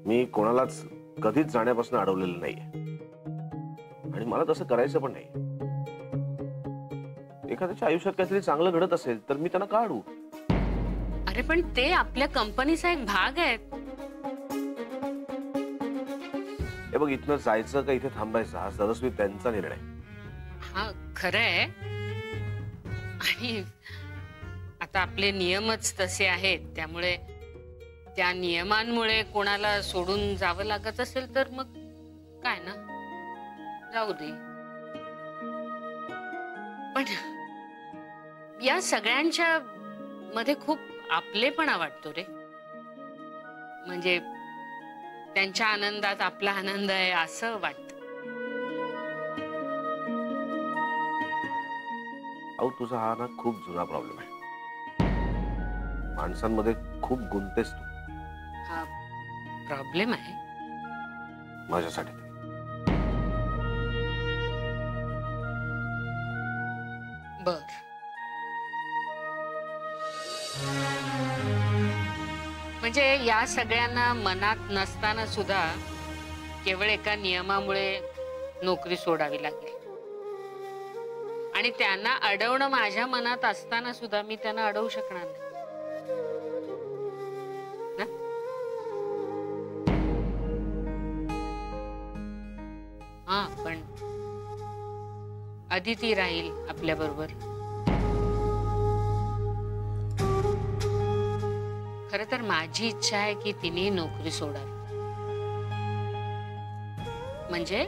मी कोणालाच कधीच जाण्यापासून अडवलेलं नाहीये आणि मला तसं करायचं पण नाही. एखाद्याच्या आयुष्यात काहीतरी चांगलं घडत असेल तर मी त्यांना का अडवू? अरे पण ते आपल्या कंपनीचा एक भाग आहे. हे बघ, इथनं जायचं का इथे थांबायचं हा सर्वस्वी त्यांचा निर्णय. हा खरंय. आणि आता आपले नियमच तसे आहेत, त्यामुळे त्या नियमांमुळे कोणाला सोडून जावं लागत असेल तर मग काय ना, जाऊ दे. पण या सगळ्यांच्या मध्ये खूप आपलेपणा वाटतो रे. म्हणजे त्यांच्या आनंदात आपला आनंद आहे असं वाटतं. अहो, तुझा हा ना खूप जुना प्रॉब्लेम आहे. माणसांमध्ये खूप गुंतेस तू. हा प्रॉब्लेम आहे माझ्यासाठी. बर. म्हणजे या सगळ्यांना मनात नसताना सुद्धा केवळ एका नियमामुळे नोकरी सोडावी लागेल. आणि त्यांना अडवणं माझ्या मनात असताना सुद्धा मी त्यांना अडवू शकणार नाही ना? हा पण अदिती राहील आपल्या बरोबर. खरं तर माझी इच्छा आहे की तिने नोकरी सोडावी. म्हणजे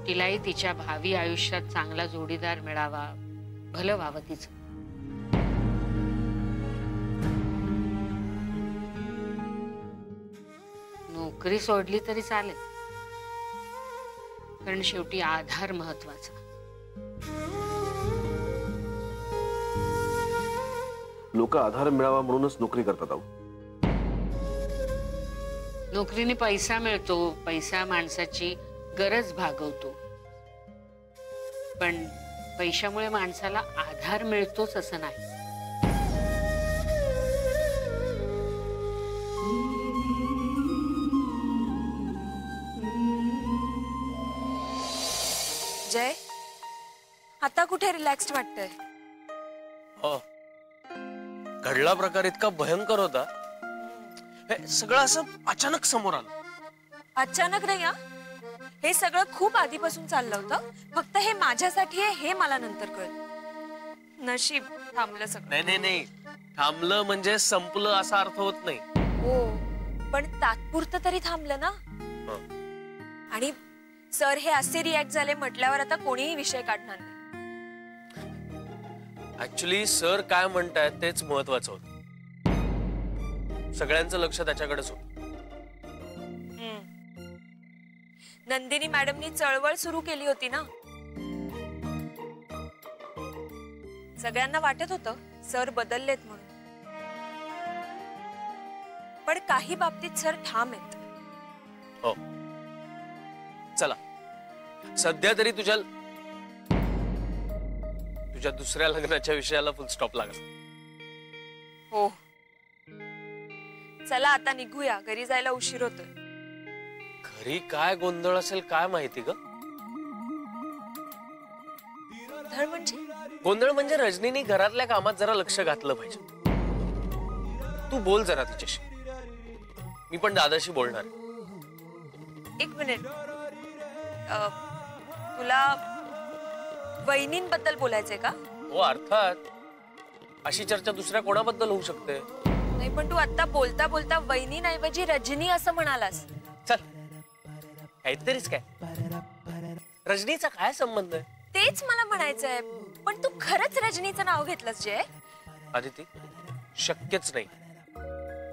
तिलाही तिच्या भावी आयुष्यात चांगला जोडीदार मिळावा, भलं व्हावं तिचं. नोकरी सोडली तरी चालेल, कारण शेवटी आधार महत्वाचा. लोक आधार मिळावा म्हणूनच नोकरी करतात. अहो, नोकरीने पैसा मिळतो, पैसा माणसाची गरज भागवतो. पण पैशामुळे माणसाला आधार मिळतोच असं नाही. जय, आता कुठे रिलॅक्स्ड वाटतंय? हो, घडला प्रकार इतका भयंकर होता. हे सगळं असं अचानक समोर आलं. अचानक नाही हा, हे सगळं खूप आधीपासून चाललं होतं. फक्त हे माझ्यासाठी आहे हे मला नंतर कळलं. नशीब थांबलं सगळं. नाही नाही नाही, थांबलं म्हणजे संपलं असा अर्थ होत नाही. हो, पण तात्पुरतं तरी थांबलं ना. आणि सर हे असे रिॲक्ट झाले म्हटल्यावर आता कोणीही विषय काढणार नाही. ऍक्च्युली सर काय म्हणतायत तेच महत्वाचं होतं. सगळ्यांचं लक्ष त्याच्याकडेच होतं. नंदिनी मॅडमनी चळवळ सुरू केली होती ना. सगळ्यांना वाटत होतं सर बदललेत म्हणून, पण काही बाबतीत सर ठाम आहेत. हो, चला सध्या तरी तुझ्या दुसऱ्या लग्नाच्या विषयाला फुल स्टॉप लागला. हो, चला आता निघूया, घरी जायला उशीर होतोय. घरी काय गोंधळ असेल काय माहिती ग. गोंधळ म्हणजे रजनीने घरातल्या कामात जरा लक्ष घातलं पाहिजे. तू बोल जरा तिच्याशी, मी पण दादाशी बोलणार. एक मिनिट, तुला वहिनींबद्दल बोलायचंय का? हो अर्थात, अशी चर्चा दुसऱ्या कोणाबद्दल होऊ शकते? नाही, पण तू आता बोलता बोलता वहिनींऐवजी रजनी असं म्हणालास. चल काहीतरीच काय, रजनीचा काय संबंध आहे? तेच मला म्हणायचंय, पण तू खरंच रजनीचं नाव घेतलंस जय? आदिती, शक्यच नाही.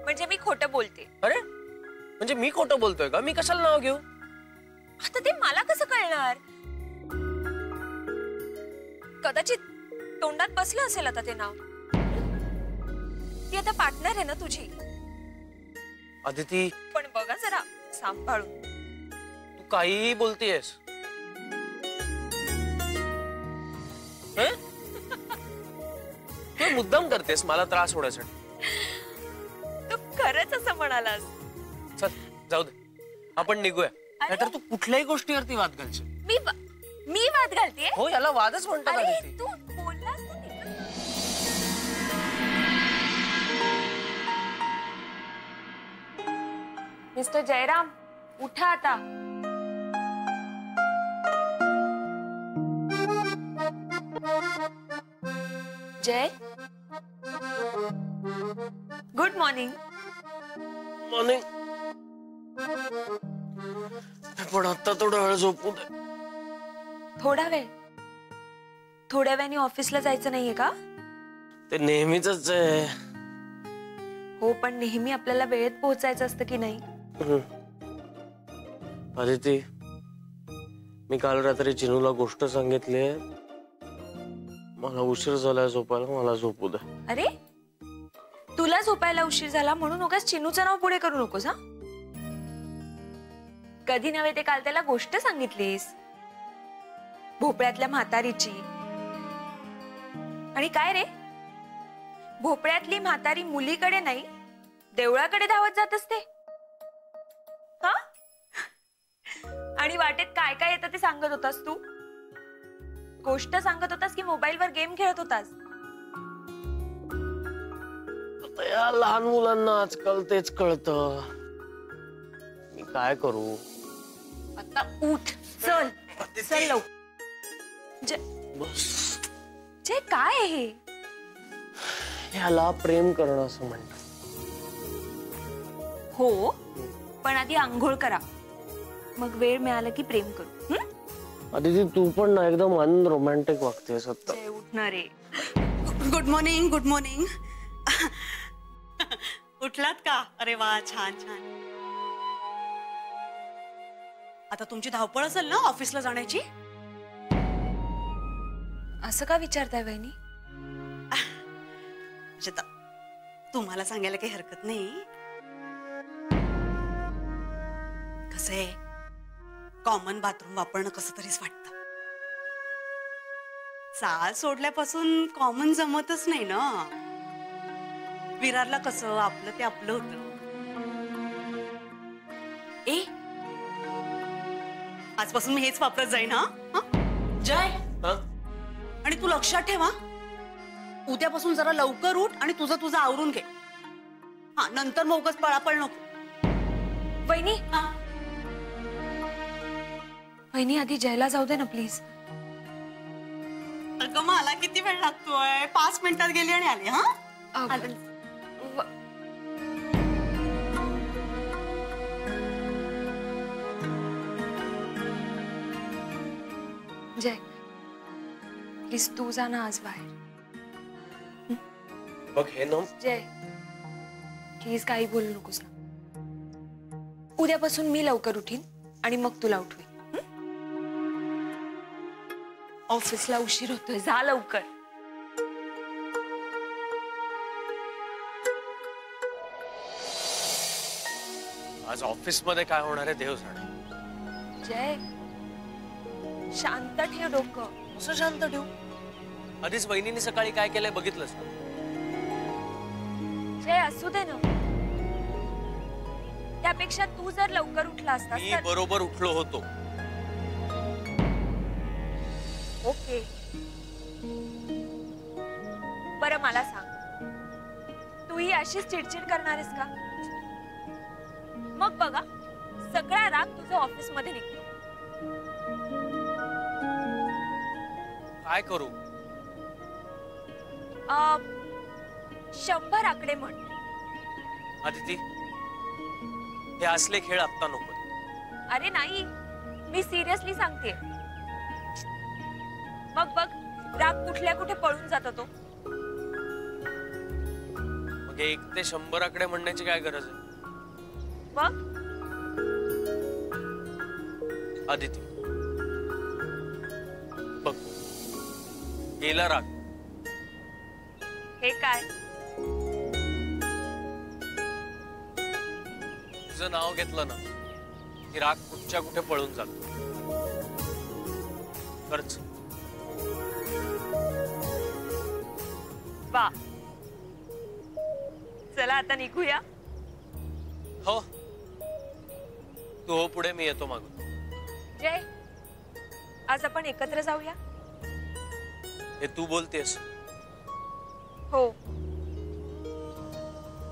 म्हणजे मी खोटं बोलते? अरे म्हणजे मी खोटं बोलतोय का? मी कशाला नाव घेऊ? आता ते मला कसं कळणार? कदाचित तोंडात बसलं असेल आता ते नाव. ती आता पार्टनर आहे ना तुझी. आदिती, पण बघा जरा सांभाळून. तू काहीही बोलतेयस. तू मुद्दाम करतेस मला त्रास होण्यासाठी. तू खरंच असं म्हणालास? चल जाऊ दे, आपण निघूया. नाहीतर तू कुठल्याही गोष्टीवरती वाद घालशील. मी वाद घालतेय? हो, याला वादच म्हणतात अरे आदिती. तू बोललास ना ते. मिस्टर जयराम, उठा आता. जय, गुड मॉर्निंग. मॉर्निंग. पण आता थोडा वेळ झोपू दे. थोडा वेळ? थोड्या वेळाने ऑफिसला जायचं नाहीये का? ते नेहमीच आहे. हो, पण नेहमी आपल्याला वेळेत पोहोचायचं असतं की नाही? आदिती, मी काल रात्री चिनूला गोष्ट सांगितली. मला उशीर झालाय झोपायला, मला झोपू दे. अरे, तुला झोपायला उशीर झाला म्हणून उगाच चिनूचं नाव पुढे करू नकोस हा. कधी नव्हे ते काल त्याला गोष्ट सांगितलीस भोपळ्यातल्या म्हातारीची. आणि काय रे, भोपळ्यातली म्हातारी मुलीकडे नाही देवळाकडे धावत जात असते हा? आणि वाटेत काय काय येतं ते सांगत होतास तू? गोष्ट सांगत होतास की मोबाईलवर गेम खेळत होतास? आता या लहान मुलांना आजकाल तेच कळतं. मी काय करू? आता उठ, चल चल लव. बस. जे काय आहे हे? ह्याला प्रेम करणं असं म्हणतात. हो, पण आधी आंघोळ करा, मग वेळ मिळाला की प्रेम करू. आदिती, तू पण ना एकदम अनरोमॅन्टिक वागतेस आता. जय, उठणार रे. Good morning. Good morning. उठलात का? अरे वा, छान छान. आता तुमची धावपळ असेल ना ऑफिसला जाण्याची? असं का विचारताय वहिनी? तुम्हाला सांगायला काही हरकत नाही. कसं आहे, कॉमन बाथरूम वापरणं कसं तरीच वाटतं. चाल सोडल्यापासून कॉमन जमतच नाही ना. विरारला कसं आपलं ते आपलं होतं. ए, आजपासून मी हेच वापरत जाईन हा. जय, आणि तू लक्षात ठेवा, उद्यापासून जरा लवकर उठ आणि तुझं आवरून घे. हा, नंतर मग उगाच पळापळ नको. वहिनी, वहिनी आधी जयला जाऊ दे ना प्लीज. अगं, मला किती वेळ लागतोय? 5 मिनिटात गेली आणि आली. हा, जय प्लीज तू जा ना आज बाहेर. बघ हे ना. जय प्लीज काही बोलू नकोस ना. उद्यापासून मी लवकर उठीन आणि मग तुला उठवीन. ऑफिसला उशीर होतोय, जा लवकर. आज ऑफिस मध्ये काय होणार आहे देव जाणे. जय, शांत ठेव डोकं. कसं शांत ठेवू? आधीच वहिनीने सकाळी काय केलंय बघितलंस ना. जय, असू दे ना. त्यापेक्षा तू जर लवकर उठला असतास मी तर. बरोबर उठलो होतो. ओके, बरं मला सांग, तू ही अशीच चिडचिड करणार आहेस का? मग बघा, सगळा राग तुझा ऑफिस मध्ये निघतो. काय करू? 100 आकडे म्हण. आदिती, हे असले खेळ आत्ता नको. अरे नाही, मी सिरियसली सांगते. मग बघ, राग कुठल्या कुठे पळून जातो तो. मग 1 ते 100 आकडे म्हणण्याची काय गरज आहे? बघ आदिती, बघ, गेला राग. हे काय? तुझं नाव घेतलं ना की राग कुठच्या कुठे पळून जातो. खरंच. वा, चला आता निघूया. हो तू हो पुढे, मी येतो मागून. जय, आज आपण एकत्र जाऊया. हे तू बोलतेस? हो,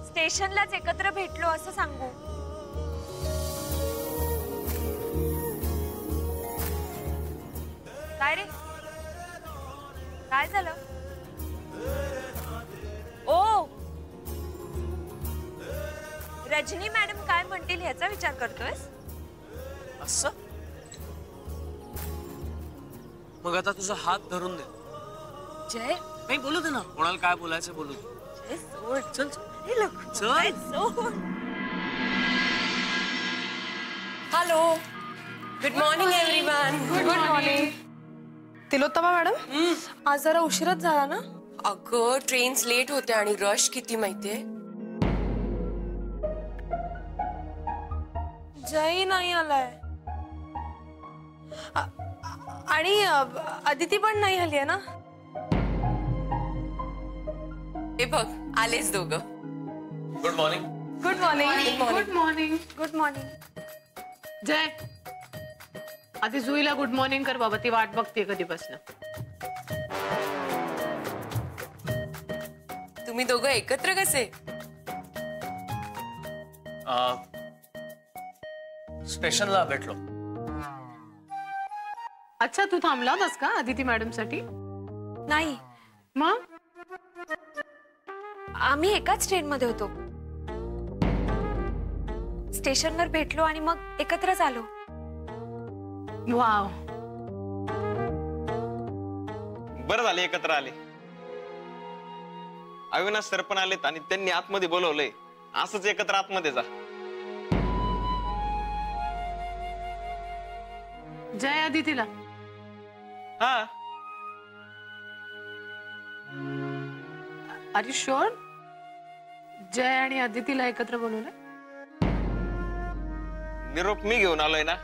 स्टेशनलाच एकत्र भेटलो असं सांगू. काय रे, काय झालं? ओ, रजनी मॅडम काय म्हणतील ह्याचा विचार करतोयस? असं? मग आता तुझा हात धरून दे. जय, नाही बोलू दे ना, कोणाला काय बोलायचं बोलू दे. जय सोड. चल चल. हे लोक, चल. जय सोड. Hello, good morning everyone. Good morning. Tilottama madam, आज जरा उशीरच झाला ना? अगं ट्रेन्स लेट होते आणि रश किती माहितीये. जय नाही आलाय आणि अदिती पण नाही आली आहे ना? हे बघ आलेच दोघं. Good morning. Good morning. Good morning. Good morning. Jay, आधी जुईला गुड मॉर्निंग कर बाबा, ती वाट बघते कधीपासून. तुम्ही दोघं एकत्र कसे? स्टेशनला भेटलो. अच्छा, तू थांबला होतास का अदिती मॅडम साठी? नाही, मग आम्ही एकाच ट्रेन मध्ये होतो. स्टेशनवर भेटलो आणि मग एकत्रच आलो. वाव, बरं झाले एकत्र आले. अविनाश सर पण आलेत आणि त्यांनी आतमध्ये बोलवलंय. असंच एकत्र आतमध्ये जा. जय अदितीला. हा, आर यू शुअर? जय आणि अदितीला एकत्र बोलवलंय? निरोप मी घेऊन आलोय ना,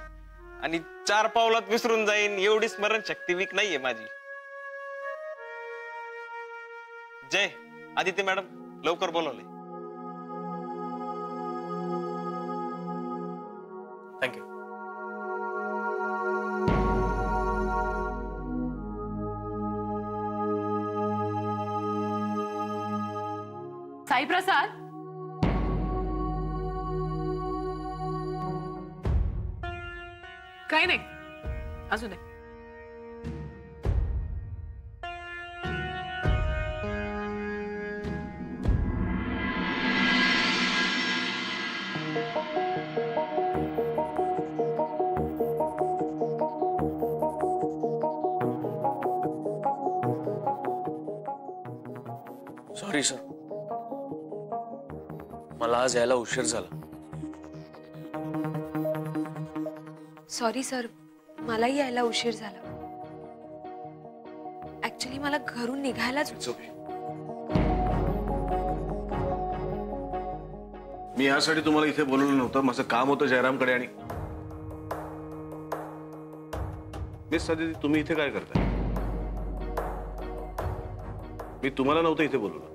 आणि 4 पावलात विसरून जाईन एवढी स्मरणशक्ती वीक नाहीये माझी. जय, आदित्य मॅडम लवकर बोलवले. थँक्यू. साई प्रसाद, काही नाही, असू दे. सॉरी सर, मला आज यायला उशीर झाला. सॉरी सर, मलाही यायला उशीर झाला. ऍक्च्युली मला घरून निघायलाच. मी यासाठी तुम्हाला इथे बोलवलं नव्हतं. माझं काम होतं जयरामकडे. आणि मिस अदिती, तुम्ही इथे काय करताय? मी तुम्हाला नव्हतं इथे बोलवलं.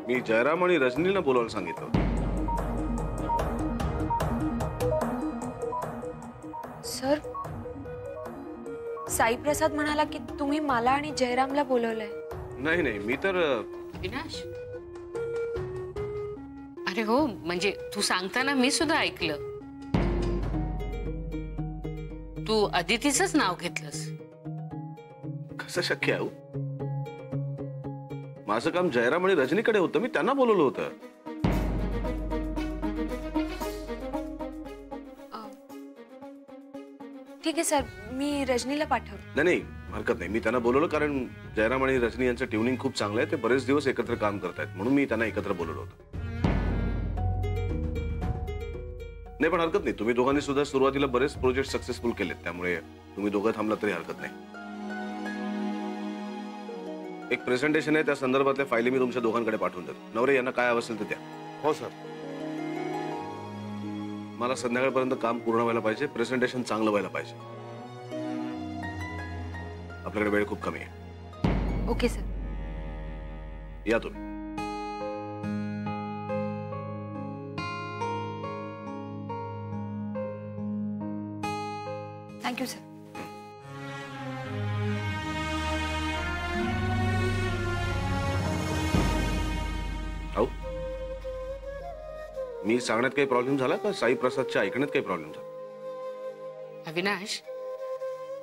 मी जयराम आणि रजनीला बोलवायला सांगितलं. सर, साई प्रसाद म्हणाला की तुम्ही मला आणि जयरामला बोलवलंय. नाही नाही, मी तर अविनाश, अरे हो, म्हणजे तू सांगताना मी सुद्धा ऐकलं. तू अदितीचंच नाव घेतलंस. कसं शक्य आहे? माझं काम जयराम आणि रजनीकडे होतं. मी त्यांना बोलवलं होतं. ठीक आहे सर, मी रजनीला पाठवतो. नाही नाही, हरकत नाही. मी त्यांना बोलवलं कारण जयराम आणि रजनी यांचं ट्युनिंग खूप चांगलं आहे. ते बरेच दिवस एकत्र काम करतायत, म्हणून मी त्यांना एकत्र बोलवलं होतं. नाही पण हरकत नाही. तुम्ही दोघांनी सुद्धा सुरुवातीला बरेच प्रोजेक्ट सक्सेसफुल केलेत, त्यामुळे तुम्ही दोघं थांबला तरी हरकत नाही. एक प्रेझेंटेशन आहे, त्या संदर्भातल्या फायली मी तुमच्या दोघांकडे पाठवून देतो. नवरे, यांना काय हवं असेल तर द्या. हो सर. मला संध्याकाळपर्यंत काम पूर्ण व्हायला पाहिजे. प्रेझेंटेशन चांगलं व्हायला पाहिजे. आपल्याकडे वेळ खूप कमी आहे. Okay sir. या तुम्ही. Thank you sir. हो, मी सांगण्यात काही प्रॉब्लेम झाला का साई प्रसादच्या ऐकण्यात काही प्रॉब्लेम झाला? अविनाश,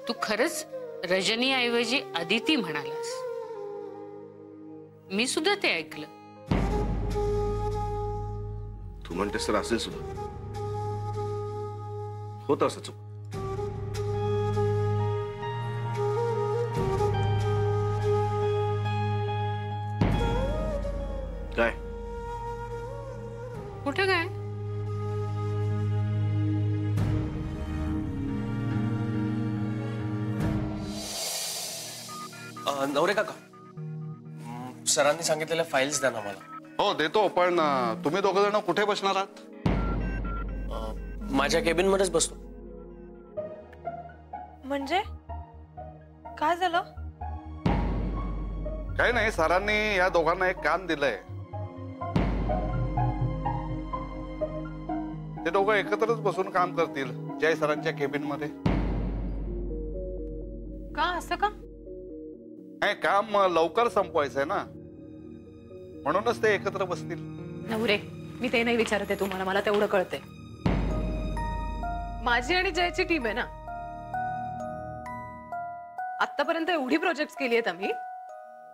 तू खरंच रजनी ऐवजी अदिती म्हणालास. मी सुद्धा ते ऐकलं. तू म्हणतेस तर असेल सुद्धा. होत असं चूक. काय कुठे काय? नवरे काका, सरांनी सांगितलेल्या फाईल्स द्या ना मला. हो देतो, पण तुम्ही दोघं जण कुठे बसणार आहात? माझ्या केबिन मध्येच बसतो. म्हणजे काय झालं? काही नाही, सरांनी या दोघांना एक काम दिलंय. ते दोघं एकत्रच बसून काम करतील जय सरांच्या केबिन मध्ये. का असं का? हे काम लवकर संपवायचंय ना, म्हणूनच ते एकत्र बसतील. नवरे, मी ते नाही विचारते तुम्हाला, मला तेवढं कळतंय. माझी आणि जयची टीम आहे ना. आतापर्यंत एवढी प्रोजेक्ट केली आहेत आम्ही,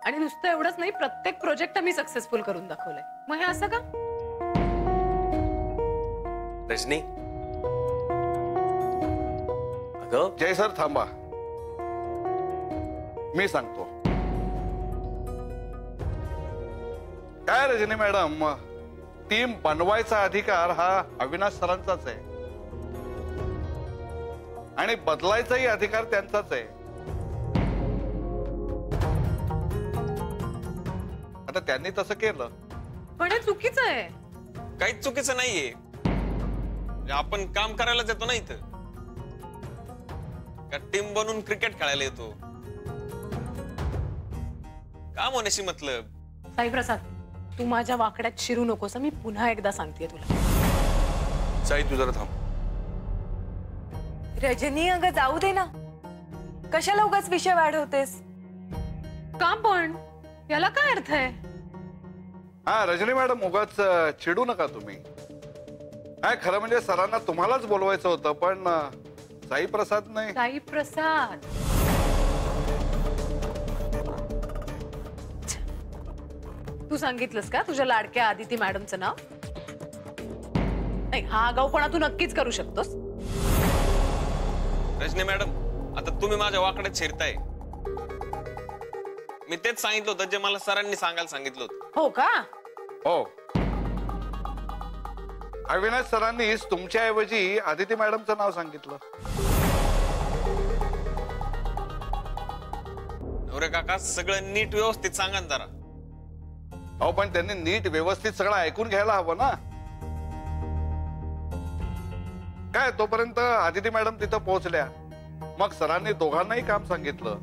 आणि नुसतं एवढंच नाही, प्रत्येक प्रोजेक्ट आम्ही सक्सेसफुल करून दाखवलंय. मग हे असं का? रजनी, अगं जय सर थांबा, मी सांगतो. काय रजनी मॅडम, टीम बनवायचा अधिकार हा अविनाश सरांचाच आहे आणि बदलायचाही अधिकार त्यांचाच आहे. आता त्यांनी तसं केलं, पण हे चुकीचं आहे. काहीच चुकीचं नाहीये. आपण काम करायलाच येतो ना इथं. का टीम बनून क्रिकेट खेळायला येतो? काम होण्याशी मतलब. साई प्रसाद, तू माझ्या वाकड्यात शिरू नकोस. मी पुन्हा एकदा सांगतेय तुला. साई तू जरा थांब. रजनी, अगं जाऊ दे ना, कशाला उगाच विषय वाढवतेस? काम पण याला काय अर्थ आहे? हा रजनी मॅडम, उगाच चिडू नका तुम्ही. काय खरं म्हणजे सरांना तुम्हालाच बोलवायचं होतं, पण साई प्रसाद नाही. साई प्रसाद, तू सांगितलंस का तुझ्या लाडक्या आदिती मॅडमचं नाव? नाही, हा आगाऊपणा तू नक्कीच करू शकतोस. रजनी मॅडम, आता तुम्ही माझ्या वाकड्यात शिरताय. मी तेच सांगितलं होतं जे मला सरांनी सांगायला सांगितलं होतं. हो का? हो, अविनाश सरांनीच तुमच्या ऐवजी आदिती मॅडमचं नाव सांगितलं. नवरे काका, सगळं नीट व्यवस्थित सांगा ना जरा. अहो, पण त्यांनी नीट व्यवस्थित सगळं ऐकून घ्यायला हवं ना. काय तोपर्यंत आदिती मॅडम तिथं पोहोचल्या, मग सरांनी दोघांनाही काम सांगितलं.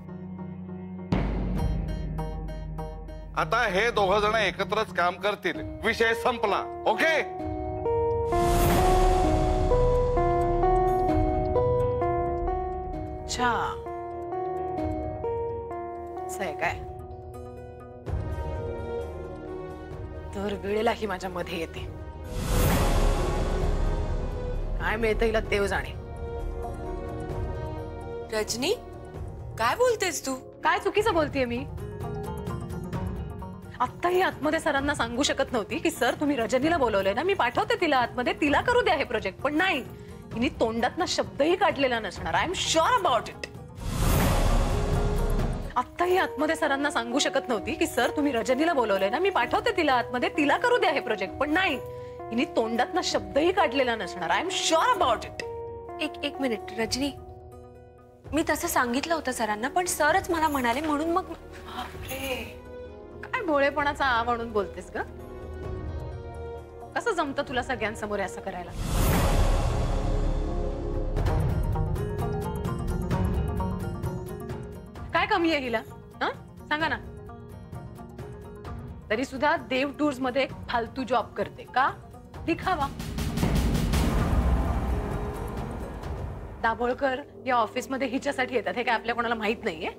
आता हे दोघं जण एकत्रच काम करतील, विषय संपला. ओके? अच्छा, असं आहे काय? तर वेळेलाही माझ्या मध्ये येते. काय मिळतं हिला देव जाणे. रजनी, काय बोलतेस तू? काय चुकीचं बोलतेय मी? आत्ताही आतमध्ये सरांना सांगू शकत नव्हती की सर तुम्ही रजनीला बोलवलंय ना, मी पाठवते तिला आतमध्ये, तिला करू द्या हे प्रोजेक्ट. पण नाही, हिने तोंडात ना शब्दही काढलेला नसणार. I am sure about it. आत्ताही आतमध्ये सरांना सांगू शकत नव्हती की सर तुम्ही रजनीला बोलवलंय ना, मी पाठवते तिला आतमध्ये, तिला करू द्या हे प्रोजेक्ट. पण नाही, हिने तोंडात ना शब्दही काढलेला नसणार. I am sure about it. एक मिनिट रजनी, मी तसं सांगितलं होतं सरांना, पण सरच मला म्हणाले, म्हणून मग. बापरे, काय भोळेपणाचा आ म्हणून बोलतेस ग? कसं जमतं तुला सगळ्यांसमोर असं करायला? काय कमी आहे हिला? सांगा ना. तरी सुद्धा देव टूर्स मध्ये एक फालतू जॉब करते का? दिखावा. दाभोळकर या ऑफिसमध्ये हिच्यासाठी येतात हे काय आपल्या कोणाला माहित नाहीये?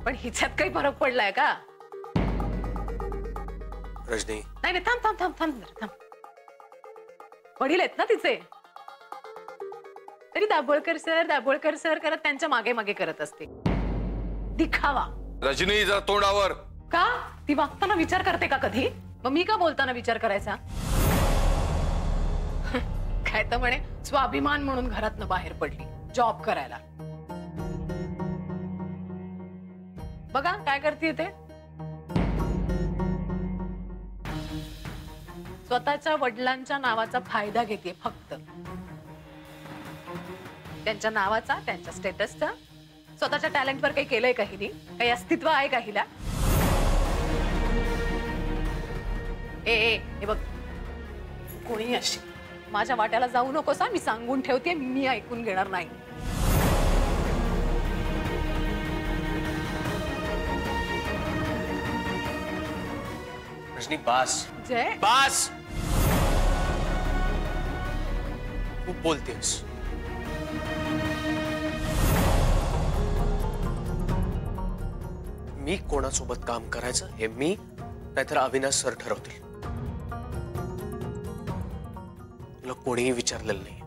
पण हिच्यात काही फरक पडलाय का? रजनी, नाही नाही, थांब थांब थांब थांब थांब. वडील आहेत ना तिचे, तरी दाभोळकर सर करत त्यांच्या मागे मागे करत असते दिखावा. रजनी जरा तोंडावर. का? ती वागताना विचार करते का कधी? मग मी का बोलताना विचार करायचा? काय तर म्हणे स्वाभिमान म्हणून घरातनं बाहेर पडली जॉब करायला. बघा काय करते ते. स्वतःच्या वडिलांच्या नावाचा फायदा घेते फक्त. त्यांच्या नावाचा, त्यांच्या स्टेटसचा. स्वतःच्या टॅलेंटवर काही केलंय का हिने? काही अस्तित्व आहे का हिला? ए बघ, कोणी अशी माझ्या वाट्याला जाऊ नकोस. मी सांगून ठेवते, मी ऐकून घेणार नाही. रजनी बास. जय बास. खूप बोलतेस. मी कोणासोबत काम करायचं हे मी नाहीतर अविनाश सर ठरवतील. तुला कोणीही विचारलेलं नाही.